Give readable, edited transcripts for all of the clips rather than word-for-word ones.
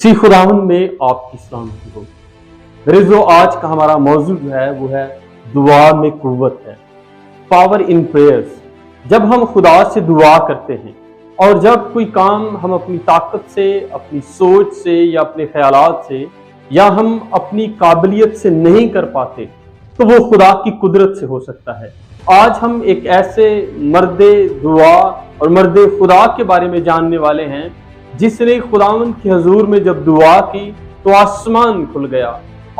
सी खुदावन में आपकी सलामती हो। मेरे जो आज का हमारा मौजू जो है वो है दुआ में कुव्वत है, पावर इन प्रेयर्स। जब हम खुदा से दुआ करते हैं और जब कोई काम हम अपनी ताकत से, अपनी सोच से या अपने ख्यालात से या हम अपनी काबिलियत से नहीं कर पाते तो वो खुदा की कुदरत से हो सकता है। आज हम एक ऐसे मर्दे दुआ और मर्दे खुदा के बारे में जानने वाले हैं जिसने खुदावंद के हजूर में जब दुआ की तो आसमान खुल गया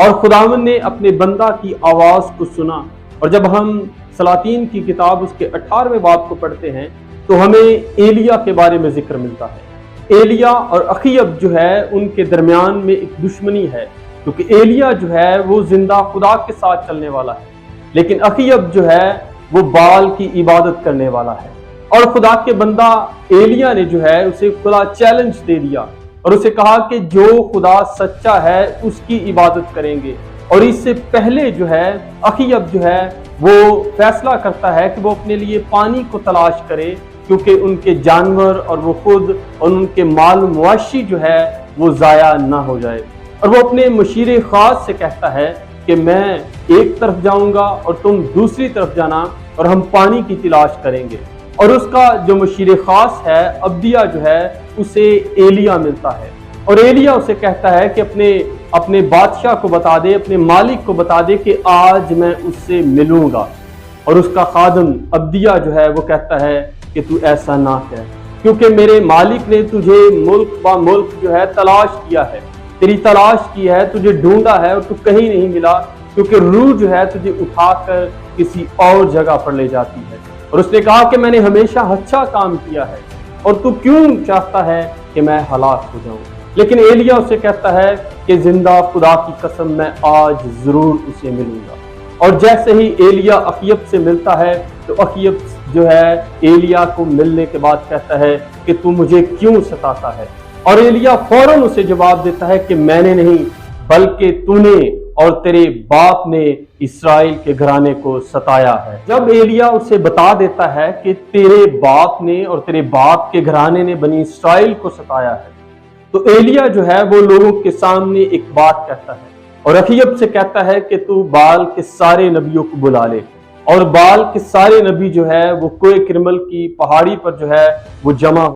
और खुदावंद ने अपने बंदा की आवाज को सुना। और जब हम सलातीन की किताब उसके 18वें बाब को पढ़ते हैं तो हमें एलिया के बारे में जिक्र मिलता है। एलिया और अखीयब जो है उनके दरमियान में एक दुश्मनी है, क्योंकि एलिया जो है वो जिंदा खुदा के साथ चलने वाला है, लेकिन अखीयब जो है वो बाल की इबादत करने वाला है। और खुदा के बंदा एलिया ने जो है उसे खुदा चैलेंज दे दिया और उसे कहा कि जो खुदा सच्चा है उसकी इबादत करेंगे। और इससे पहले जो है अखीयब जो है वो फैसला करता है कि वो अपने लिए पानी को तलाश करे, क्योंकि उनके जानवर और वो खुद और उनके माल मुआशी जो है वो ज़ाया ना हो जाए। और वो अपने मशीर खास से कहता है कि मैं एक तरफ जाऊंगा और तुम दूसरी तरफ जाना और हम पानी की तलाश करेंगे। और उसका जो मशीर खास है अब्दिया जो है उसे एलिया मिलता है और एलिया उसे कहता है कि अपने बादशाह को बता दे, अपने मालिक को बता दे कि आज मैं उससे मिलूंगा। और उसका खादम अब्दिया जो है वो कहता है कि तू ऐसा ना कह, क्योंकि मेरे मालिक ने तुझे मुल्क बा मुल्क जो है तलाश किया है, तेरी तलाश की है, तुझे ढूंढा है और तू कहीं नहीं मिला, क्योंकि रूह जो है तुझे उठाकर किसी और जगह पर ले जाती है। और उसने कहा कि मैंने हमेशा अच्छा काम किया है और तू क्यों चाहता है कि मैं हलाक हो जाऊं। लेकिन एलिया उसे कहता है कि जिंदा खुदा की कसम मैं आज जरूर उसे मिलूंगा। और जैसे ही एलिया अखीयब से मिलता है तो अखीयब जो है एलिया को मिलने के बाद कहता है कि तू मुझे क्यों सताता है। और एलिया फौरन उसे जवाब देता है कि मैंने नहीं बल्कि तूने और तेरे बाप ने इस्राएल के घराने को सताया है। जब एलिया उसे बता देता है कि तेरे बाप ने और तेरे बाप के घराने ने बनी इस्राएल को सताया है, तो एलिया जो है वो लोगों के सामने एक बात कहता है और अखीयब से कहता है कि तू बाल के सारे नबियों को बुला ले। और बाल के सारे नबी जो है वो कोए किरमल की पहाड़ी पर जो है वो जमा